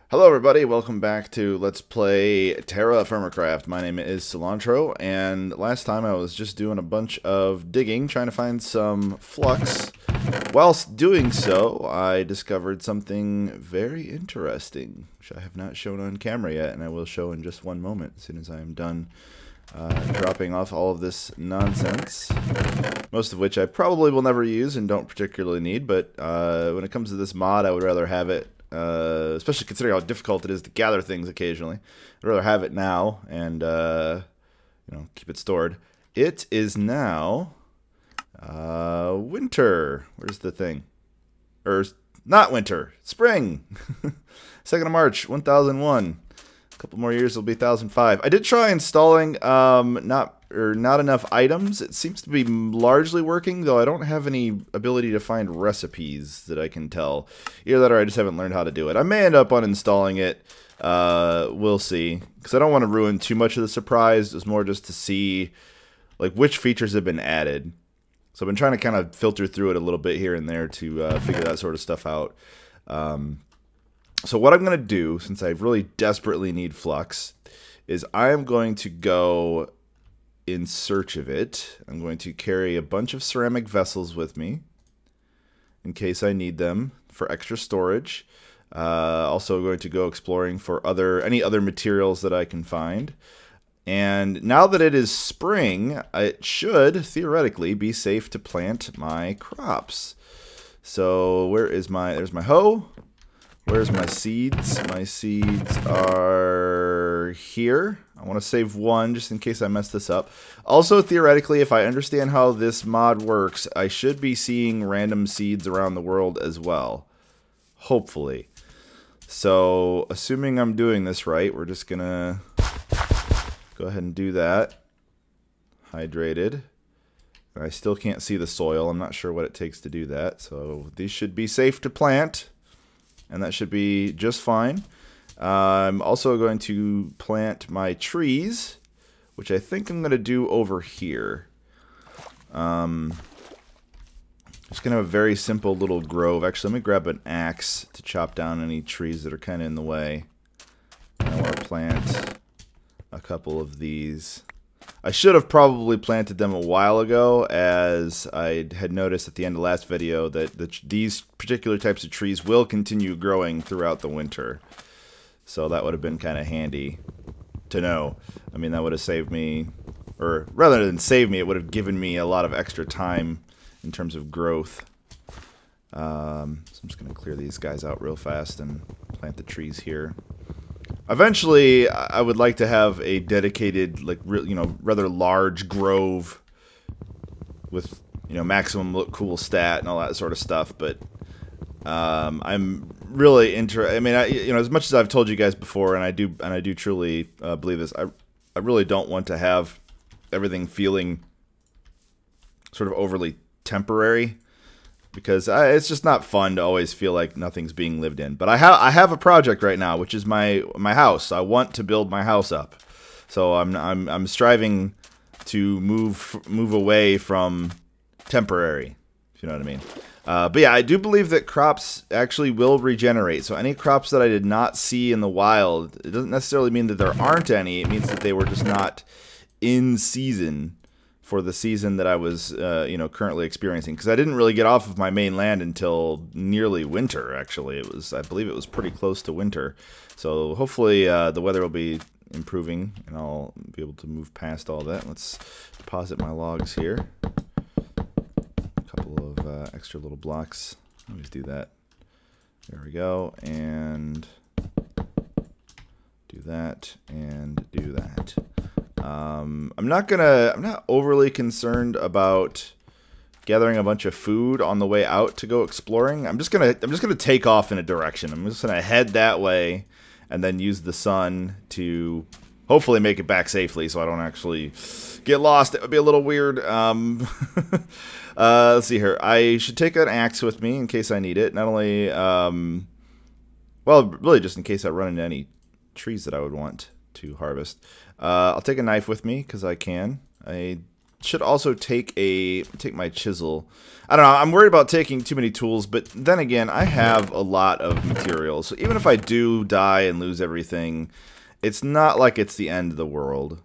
Hello everybody, welcome back to Let's Play TerraFirmaCraft. My name is Cilantro, and last time I was just doing a bunch of digging, trying to find some flux. Whilst doing so, I discovered something very interesting, which I have not shown on camera yet, and I will show in just one moment, as soon as I am done dropping off all of this nonsense. Most of which I probably will never use and don't particularly need, but when it comes to this mod, I would rather have it. Especially considering how difficult it is to gather things occasionally. I'd rather have it now and keep it stored. It is now winter. Where's the thing? Or not winter, spring. 2nd of March, 1001. A couple more years, it'll be 1005. I did try installing not enough items. It seems to be largely working, though I don't have any ability to find recipes that I can tell. Either that or I just haven't learned how to do it. I may end up uninstalling it. We'll see. Because I don't want to ruin too much of the surprise. It's more just to see like which features have been added. So I've been trying to kind of filter through it a little bit here and there to figure that sort of stuff out. So what I'm going to do, since I really desperately need flux, is I am going to go in search of it. I'm going to carry a bunch of ceramic vessels with me in case I need them for extra storage. Also going to go exploring for any other materials that I can find. And now that it is spring, it should theoretically be safe to plant my crops. So there's my hoe. Where's my seeds? My seeds are here. I want to save one just in case I mess this up. Also, theoretically, if I understand how this mod works, I should be seeing random seeds around the world as well. Hopefully. So, assuming I'm doing this right, we're just going to go ahead and do that. Hydrated. I still can't see the soil. I'm not sure what it takes to do that. So, these should be safe to plant. And that should be just fine. I'm also going to plant my trees, which I think I'm going to do over here. Just going to have a very simple little grove. Actually, let me grab an axe to chop down any trees that are kind of in the way. And I want to plant a couple of these. I should have probably planted them a while ago, as I had noticed at the end of the last video that these particular types of trees will continue growing throughout the winter. So that would have been kind of handy to know. I mean, that would have saved me, or rather than save me, it would have given me a lot of extra time in terms of growth. So I'm just going to clear these guys out real fast and plant the trees here. Eventually, I would like to have a dedicated, like, rather large grove with, maximum look cool stat and all that sort of stuff. But I'm really interested. I mean, as much as I've told you guys before, and I do truly believe this, I really don't want to have everything feeling sort of overly temporary. Because it's just not fun to always feel like nothing's being lived in. But I have a project right now, which is my house. I want to build my house up, so I'm striving to move away from temporary, if you know what I mean. But yeah, I do believe that crops actually will regenerate. So any crops that I did not see in the wild, it doesn't necessarily mean that there aren't any. It means that they were just not in season for the season that I was, currently experiencing, because I didn't really get off of my main land until nearly winter. Actually, I believe it was pretty close to winter. So hopefully the weather will be improving, and I'll be able to move past all that. Let's deposit my logs here. A couple of extra little blocks. Always do that. There we go, and do that, and do that. I'm not overly concerned about gathering a bunch of food on the way out to go exploring. I'm just gonna take off in a direction. I'm just gonna head that way and then use the sun to hopefully make it back safely so I don't actually get lost. It would be a little weird. Let's see here. I should take an axe with me in case I need it. Not only, well, really just in case I run into any trees that I would want to harvest. I'll take a knife with me because I can. I should also take my chisel. I don't know, I'm worried about taking too many tools, but then again, I have a lot of materials. So even if I do die and lose everything, it's not like it's the end of the world.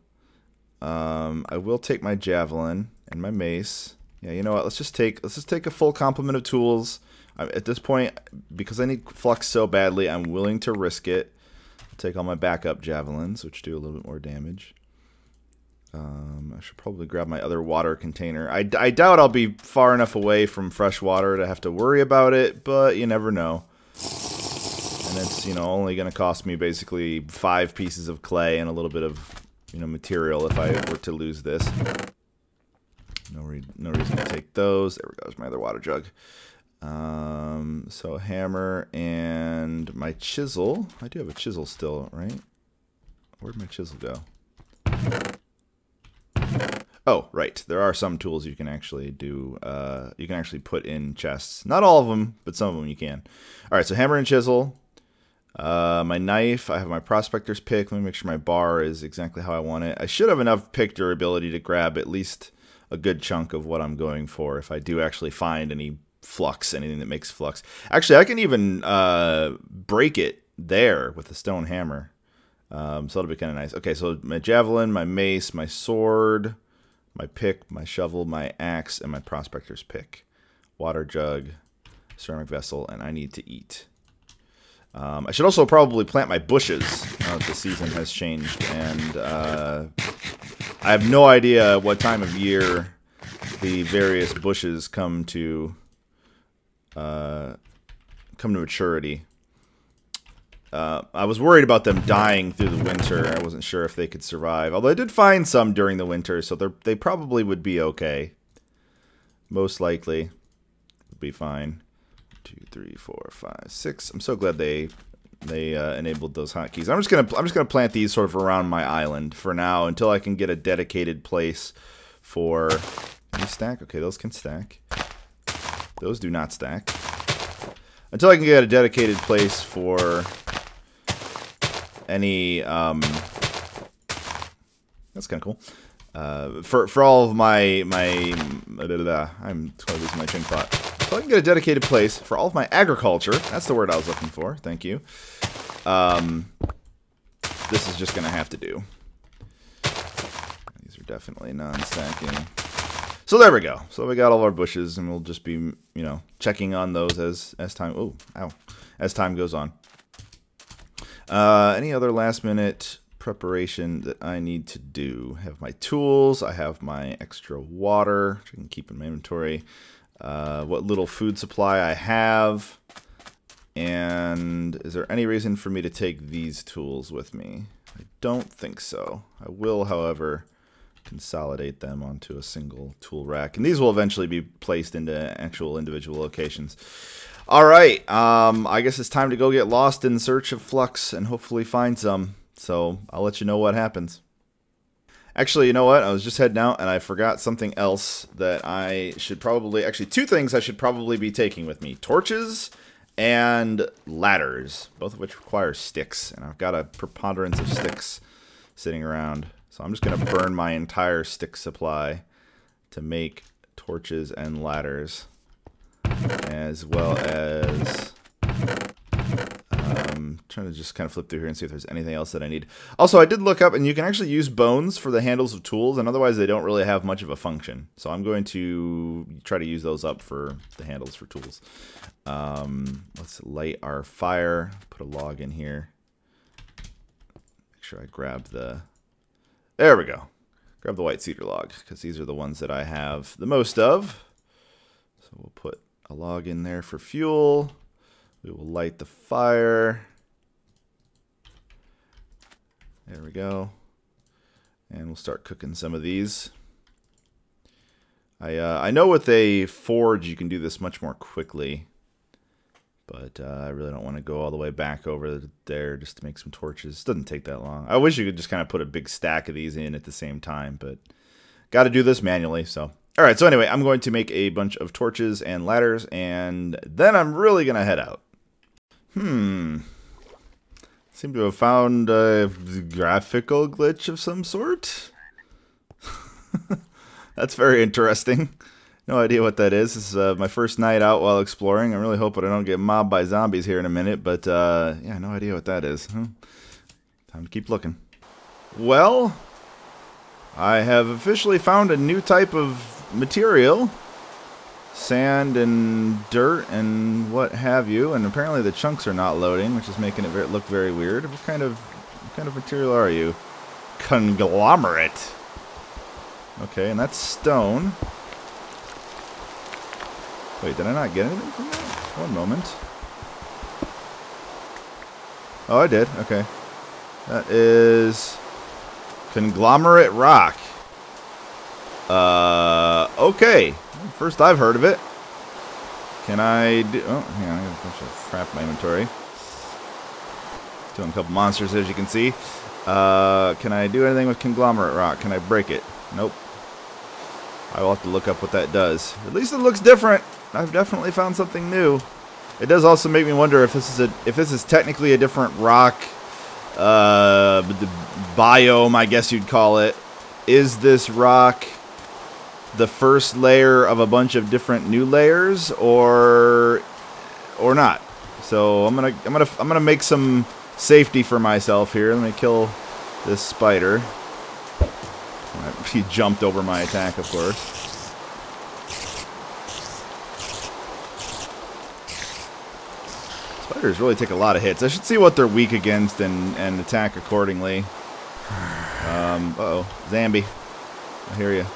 I will take my javelin and my mace. Yeah, you know what? Let's just take a full complement of tools. At this point, because I need flux so badly, I'm willing to risk it. I'll take all my backup javelins, which do a little bit more damage. I should probably grab my other water container. I doubt I'll be far enough away from fresh water to have to worry about it, but you never know. And it's, you know, only going to cost me basically 5 pieces of clay and a little bit of, you know, material if I were to lose this. No reason to take those. There we go. There's my other water jug. So a hammer and my chisel. I do have a chisel still, right? Where'd my chisel go? Oh, right. There are some tools you can actually do. You can actually put in chests. Not all of them, but some of them you can. All right. So hammer and chisel. My knife. I have my prospector's pick. Let me make sure my bar is exactly how I want it. I should have enough pick durability to grab at least a good chunk of what I'm going for if I do actually find any flux, anything that makes flux. Actually, I can even break it there with a stone hammer. So that'll be kind of nice. Okay, so my javelin, my mace, my sword, my pick, my shovel, my axe, and my prospector's pick. Water jug, ceramic vessel, and I need to eat. I should also probably plant my bushes now that the season has changed, and I have no idea what time of year the various bushes come to maturity. I was worried about them dying through the winter. I wasn't sure if they could survive. Although I did find some during the winter, so they probably would be okay. Most likely would be fine. 2, 3, 4, 5, 6. I'm so glad they enabled those hotkeys. I'm just gonna plant these sort of around my island for now until I can get a dedicated place for. Can you stack? Okay, those can stack. Those do not stack. Until I can get a dedicated place for any, that's kind of cool. For all of my I'm totally losing my train of thought. So I can get a dedicated place for all of my agriculture. That's the word I was looking for. Thank you. This is just going to have to do. These are definitely non-stacking. So there we go. So we got all our bushes, and we'll just be, you know, checking on those as time. Oh, ow! As time goes on. Any other last-minute preparation that I need to do? I have my tools. I have my extra water, which I can keep in my inventory. What little food supply I have. And is there any reason for me to take these tools with me? I don't think so. I will, however, consolidate them onto a single tool rack. And these will eventually be placed into actual individual locations. All right. I guess it's time to go get lost in search of flux and hopefully find some. So I'll let you know what happens. Actually, you know what? I was just heading out and I forgot something else that I should probably... Actually, 2 things I should probably be taking with me. Torches and ladders, both of which require sticks. And I've got a preponderance of sticks sitting around. So I'm just going to burn my entire stick supply to make torches and ladders. As well as... trying to just kind of flip through here and see if there's anything else that I need. Also, I did look up, and you can actually use bones for the handles of tools, and otherwise they don't really have much of a function. So I'm going to try to use those up for the handles for tools. Let's light our fire. Put a log in here. Make sure I grab the... There we go. Grab the white cedar log, because these are the ones that I have the most of. So we'll put a log in there for fuel. We will light the fire. There we go. And we'll start cooking some of these. I know with a forge you can do this much more quickly. But I really don't want to go all the way back over there just to make some torches. It doesn't take that long. I wish you could just kind of put a big stack of these in at the same time. But got to do this manually, so... Alright, so anyway, I'm going to make a bunch of torches and ladders, and then I'm really going to head out. Seem to have found a graphical glitch of some sort. That's very interesting. No idea what that is. This is my first night out while exploring. I'm really hoping I don't get mobbed by zombies here in a minute, but yeah, no idea what that is. Time to keep looking. Well, I have officially found a new type of material. Sand and dirt and what have you, and apparently the chunks are not loading, which is making it look very weird. What kind of material are you? Conglomerate. Okay, and that's stone. Wait, did I not get anything from that? One moment. Oh, I did. Okay. That is conglomerate rock. Okay. First I've heard of it. Can I do... Oh, hang on. I got a bunch of crap in my inventory. Doing a couple monsters, as you can see. Can I do anything with conglomerate rock? Can I break it? Nope. I will have to look up what that does. At least it looks different. I've definitely found something new. It does also make me wonder if this is technically a different rock biome, I guess you'd call it. Is this rock the first layer of a bunch of different new layers, or not? So I'm gonna make some safety for myself here. Let me kill this spider. He jumped over my attack, of course. Spiders really take a lot of hits. I should see what they're weak against and attack accordingly. Uh-oh. Zambi. I hear you.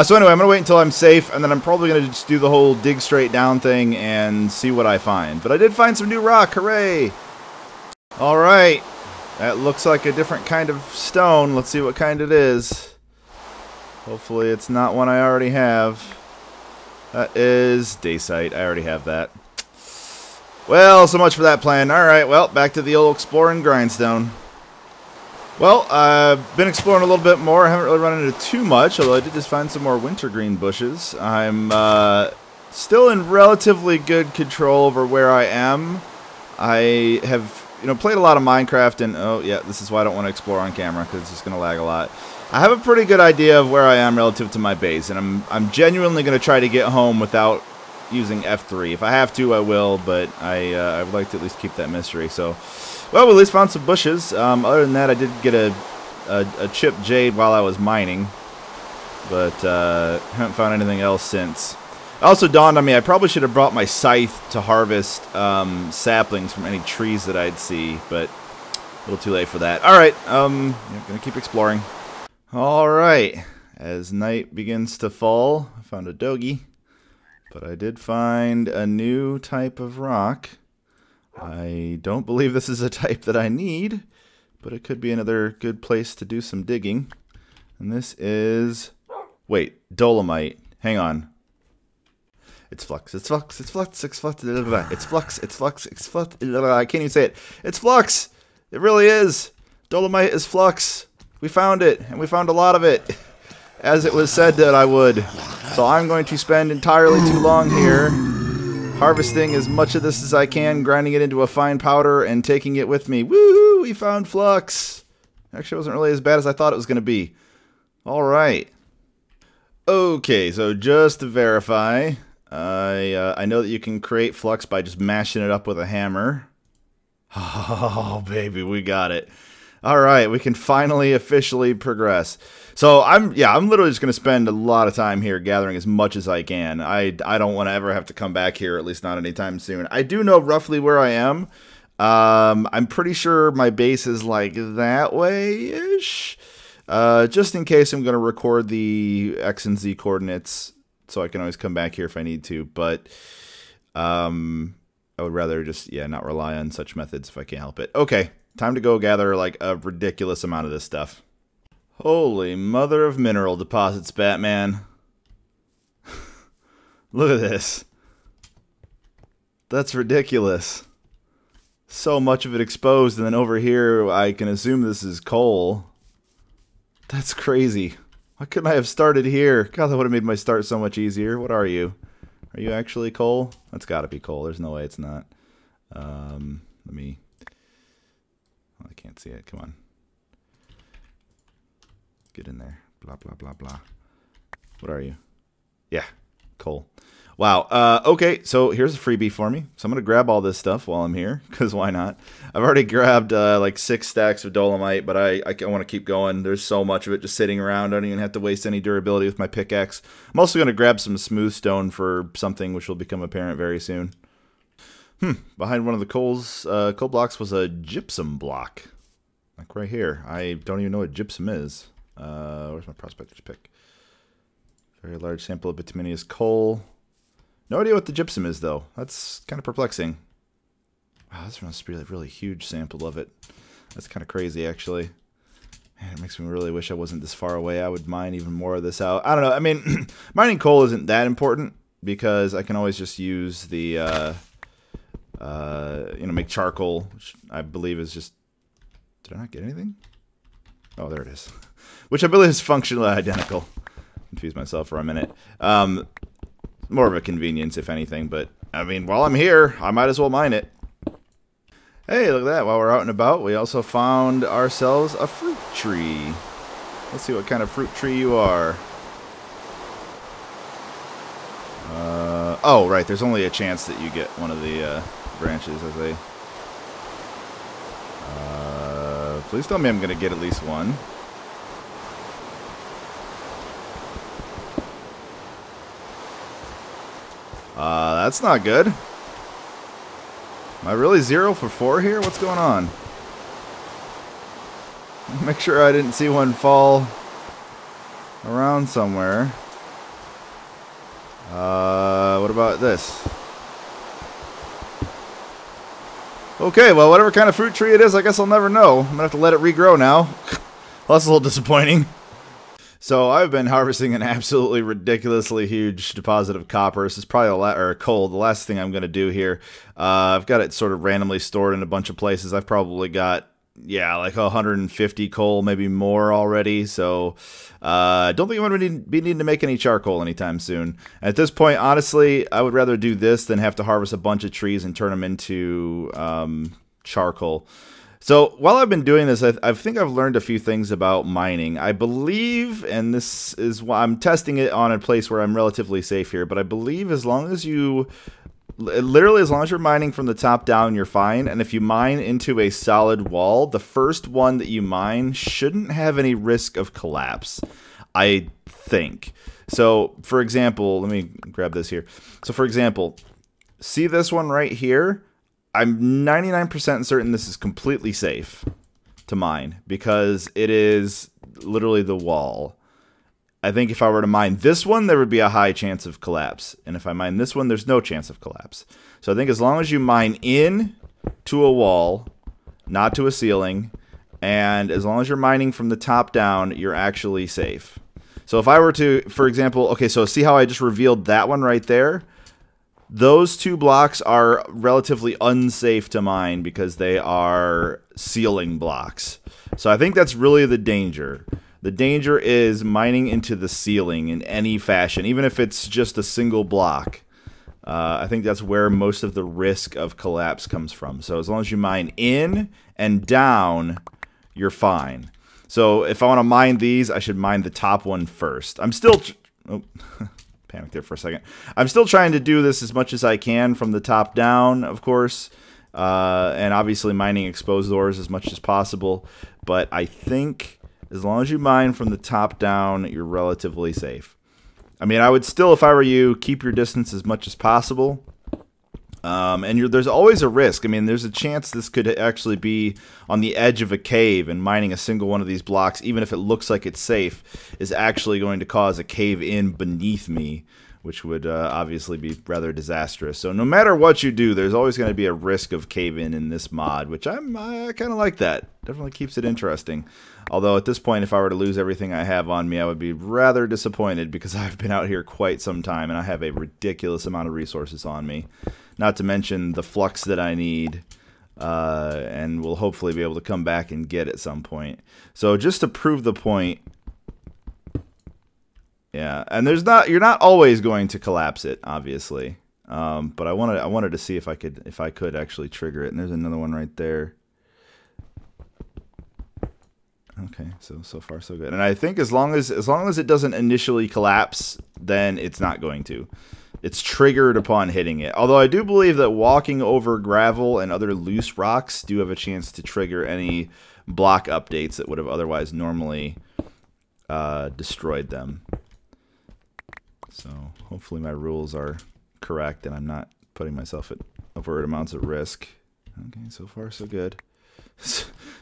So anyway, I'm going to wait until I'm safe, and then I'm probably going to just do the whole dig straight down thing and see what I find. But I did find some new rock. Hooray! Alright. That looks like a different kind of stone. Let's see what kind it is. Hopefully it's not one I already have. That is dacite. I already have that. Well, so much for that plan. Alright, well, back to the old exploring grindstone. Well, I've been exploring a little bit more. I haven't really run into too much, although I did just find some more wintergreen bushes. I'm still in relatively good control over where I am. I have, played a lot of Minecraft, and oh yeah, this is why I don't want to explore on camera, because it's just going to lag a lot. I have a pretty good idea of where I am relative to my base, and I'm genuinely going to try to get home without using F3. If I have to, I will, but I would like to at least keep that mystery. So, well, we at least found some bushes. Other than that, I did get a chipped jade while I was mining, but haven't found anything else since. It also dawned on me I probably should have brought my scythe to harvest saplings from any trees that I'd see, but a little too late for that. All right, gonna keep exploring. All right, as night begins to fall, I found a doggy, but I did find a new type of rock. I don't believe this is a type that I need, but it could be another good place to do some digging. And this is... Wait, dolomite. Hang on. It's flux, it's flux, it's flux, it's flux, it's flux, it's flux, it's flux, I can't even say it. It's flux! It really is! Dolomite is flux. We found it, and we found a lot of it, as it was said that I would. So I'm going to spend entirely too long here harvesting as much of this as I can, grinding it into a fine powder, and taking it with me. Woohoo! We found flux! Actually, it wasn't really as bad as I thought it was going to be. Alright. Okay, so just to verify, I know that you can create flux by just mashing it up with a hammer. Oh, baby, we got it. Alright, we can finally officially progress. So I'm literally just going to spend a lot of time here gathering as much as I can. I don't want to ever have to come back here, at least not anytime soon. I do know roughly where I am. I'm pretty sure my base is like that way-ish. Just in case I'm going to record the X and Z coordinates so I can always come back here if I need to. But I would rather just, not rely on such methods if I can't help it. Okay, time to go gather like a ridiculous amount of this stuff. Holy mother of mineral deposits, Batman. Look at this. That's ridiculous. So much of it exposed, and then over here I can assume this is coal. That's crazy. Why couldn't I have started here? God, that would have made my start so much easier. What are you? Are you actually coal? That's gotta be coal. There's no way it's not. Let me... Oh, I can't see it. Come on. Get in there. Blah, blah, blah, blah. What are you? Yeah, coal. Wow. Okay, so here's a freebie for me. So I'm going to grab all this stuff while I'm here, because why not? I've already grabbed like 6 stacks of dolomite, but I want to keep going. There's so much of it just sitting around. I don't even have to waste any durability with my pickaxe. I'm also going to grab some smooth stone for something which will become apparent very soon. Behind one of the coal blocks was a gypsum block. Like right here. I don't even know what gypsum is. Where's my prospector's pick? Very large sample of bituminous coal. No idea what the gypsum is, though. That's kind of perplexing. Wow, this must be a really huge sample of it. That's kind of crazy, actually. Man, it makes me really wish I wasn't this far away. I would mine even more of this out. I don't know. I mean, mining coal isn't that important because I can always just use the, make charcoal, which I believe is just... Did I not get anything? Oh, there it is. Which I believe is functionally identical. Confused myself for a minute. More of a convenience, if anything, but, I mean, while I'm here, I might as well mine it. Hey, look at that. While we're out and about, we also found ourselves a fruit tree. Let's see what kind of fruit tree you are. Oh, right, there's only a chance that you get one of the branches as they... please tell me I'm going to get at least one. That's not good. Am I really 0 for 4 here? What's going on? Make sure I didn't see one fall around somewhere. What about this? Okay, well, whatever kind of fruit tree it is, I guess I'll never know. I'm gonna have to let it regrow now. Well, that's a little disappointing. So I've been harvesting an absolutely ridiculously huge deposit of copper. This is probably coal. The last thing I'm going to do here. I've got it sort of randomly stored in a bunch of places. I've probably got, yeah, like 150 coal, maybe more already. So I don't think I'm going to be needing to make any charcoal anytime soon. At this point, honestly, I would rather do this than have to harvest a bunch of trees and turn them into charcoal. So while I've been doing this, I think I've learned a few things about mining. I believe, and this is why I'm testing it on a place where I'm relatively safe here, but I believe as long as you, literally as long as you're mining from the top down, you're fine. And if you mine into a solid wall, the first one that you mine shouldn't have any risk of collapse, I think. So for example, let me grab this here. So for example, see this one right here? I'm 99% certain this is completely safe to mine because it is literally the wall. I think if I were to mine this one, there would be a high chance of collapse. And if I mine this one, there's no chance of collapse. So I think as long as you mine in to a wall, not to a ceiling, and as long as you're mining from the top down, you're actually safe. So if I were to, for example, okay, so see how I just revealed that one right there? Those 2 blocks are relatively unsafe to mine because they are ceiling blocks. So I think that's really the danger. The danger is mining into the ceiling in any fashion, even if it's just a single block. I think that's where most of the risk of collapse comes from. So as long as you mine in and down, you're fine. So if I want to mine these, I should mine the top one first. I'm still... Oh. Panic there for a second. I'm still trying to do this as much as I can from the top down, of course, and obviously mining exposed ores as much as possible. But I think as long as you mine from the top down, you're relatively safe. I mean, I would still, if I were you, keep your distance as much as possible. And there's always a risk. I mean, there's a chance this could actually be on the edge of a cave, and mining a single one of these blocks, even if it looks like it's safe, is actually going to cause a cave in beneath me, which would obviously be rather disastrous. So no matter what you do, there's always going to be a risk of cave in this mod, which I kind of like that. Definitely keeps it interesting. Although at this point, if I were to lose everything I have on me, I would be rather disappointed because I've been out here quite some time and I have a ridiculous amount of resources on me. Not to mention the flux that I need, and will hopefully be able to come back and get at some point. So just to prove the point, yeah, and you're not always going to collapse it, obviously. But I wanted to see if I could actually trigger it. And there's another one right there. Okay, so far so good. And I think as long as it doesn't initially collapse, then it's not going to. It's triggered upon hitting it. Although I do believe that walking over gravel and other loose rocks do have a chance to trigger any block updates that would have otherwise normally destroyed them. So hopefully my rules are correct and I'm not putting myself at overt amounts of risk. Okay, so far so good.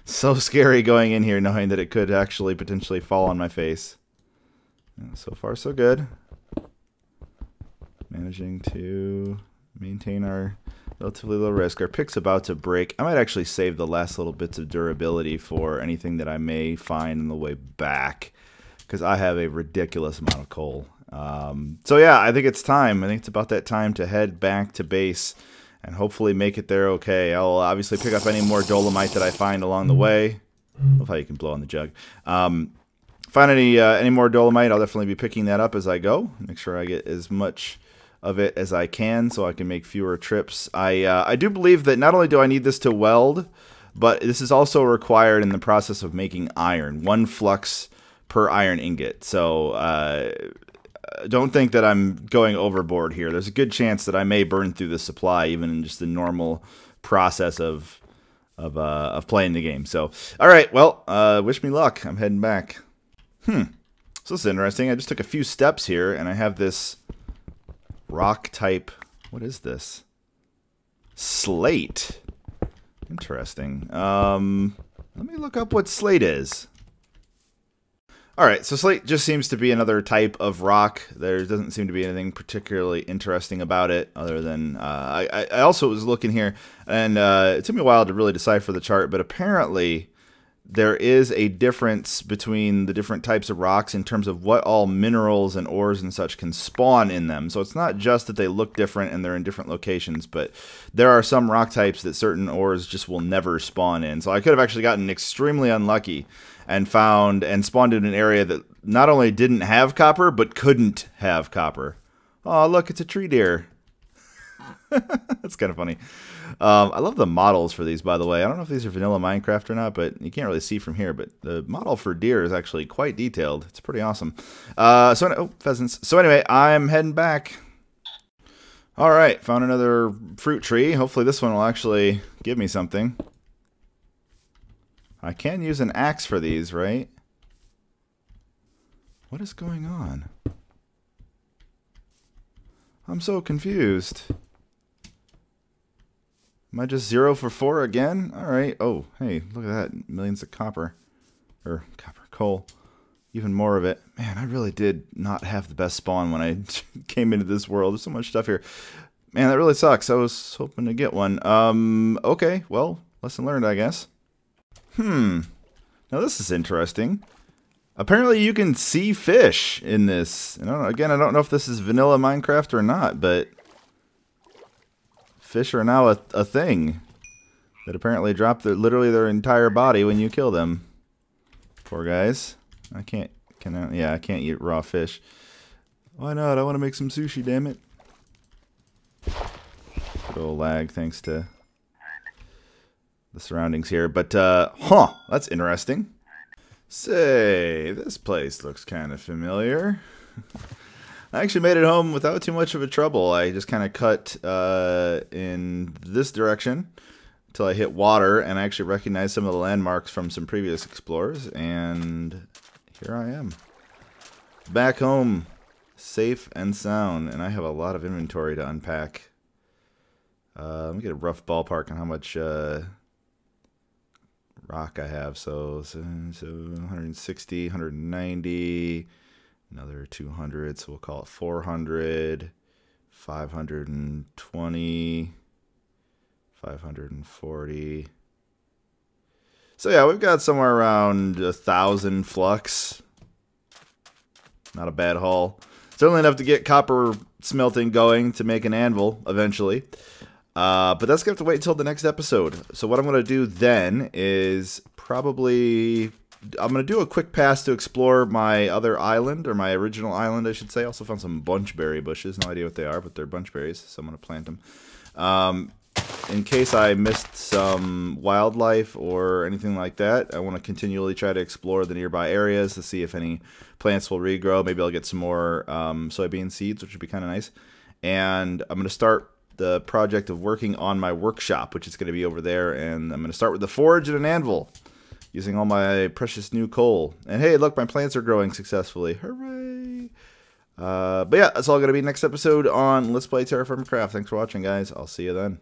So scary going in here knowing that it could actually potentially fall on my face. So far so good. Managing to maintain our relatively low risk. Our pick's about to break. I might actually save the last little bits of durability for anything that I may find on the way back, because I have a ridiculous amount of coal. So yeah, I think it's time. I think it's about that time to head back to base and hopefully make it there okay. I'll obviously pick up any more dolomite that I find along the way. Love how you can blow on the jug. Find any more dolomite, I'll definitely be picking that up as I go. Make sure I get as much of it as I can so I can make fewer trips. I do believe that not only do I need this to weld, but this is also required in the process of making iron. 1 flux per iron ingot. So don't think that I'm going overboard here. There's a good chance that I may burn through the supply even in just the normal process of playing the game. So, all right, well, wish me luck. I'm heading back. So this is interesting. I just took a few steps here, and I have this rock type. What is this? Slate. Interesting. Let me look up what slate is. Alright, so slate just seems to be another type of rock. There doesn't seem to be anything particularly interesting about it, other than I also was looking here, and it took me a while to really decipher the chart, but apparently there is a difference between the different types of rocks in terms of what all minerals and ores and such can spawn in them. So it's not just that they look different and they're in different locations, but there are some rock types that certain ores just will never spawn in. So I could have actually gotten extremely unlucky and found and spawned in an area that not only didn't have copper, but couldn't have copper. Oh, look, it's a tree deer. That's kind of funny. I love the models for these, by the way. I don't know if these are vanilla Minecraft or not, but you can't really see from here. But the model for deer is actually quite detailed. It's pretty awesome. Oh, pheasants. So anyway, I'm heading back. All right, found another fruit tree. Hopefully this one will actually give me something. I can use an axe for these, right? What is going on? I'm so confused. Am I just 0 for 4 again? Alright. Oh, hey, look at that. Millions of copper. Or coal. Even more of it. Man, I really did not have the best spawn when I came into this world. There's so much stuff here. Man, that really sucks. I was hoping to get one. Okay, well, lesson learned, I guess. Now this is interesting. Apparently you can see fish in this. And I don't know if this is vanilla Minecraft or not, but fish are now a thing that apparently drop literally their entire body when you kill them. Poor guys. I can't eat raw fish. Why not? I want to make some sushi, damn it. Good old lag, thanks to the surroundings here. But, that's interesting. Say, this place looks kind of familiar. I actually made it home without too much of a trouble. I just kind of cut in this direction until I hit water, and I actually recognized some of the landmarks from some previous explorers, and here I am. Back home, safe and sound, and I have a lot of inventory to unpack. Let me get a rough ballpark on how much rock I have. So 160, 190, another 200, so we'll call it 400, 520, 540. So yeah, we've got somewhere around 1,000 flux. Not a bad haul. Certainly enough to get copper smelting going to make an anvil eventually. But that's going to have to wait until the next episode. So what I'm going to do then is I'm going to do a quick pass to explore my other island, or my original island, I should say. Also found some bunchberry bushes. No idea what they are, but they're bunchberries, so I'm going to plant them. in case I missed some wildlife or anything like that, I want to continually try to explore the nearby areas to see if any plants will regrow. Maybe I'll get some more soybean seeds, which would be kind of nice. And I'm going to start the project of working on my workshop, which is going to be over there. And I'm going to start with the forge and an anvil, using all my precious new coal. And hey, look, my plants are growing successfully. Hooray! But yeah, that's all going to be next episode on Let's Play TerraFirmaCraft. Thanks for watching, guys. I'll see you then.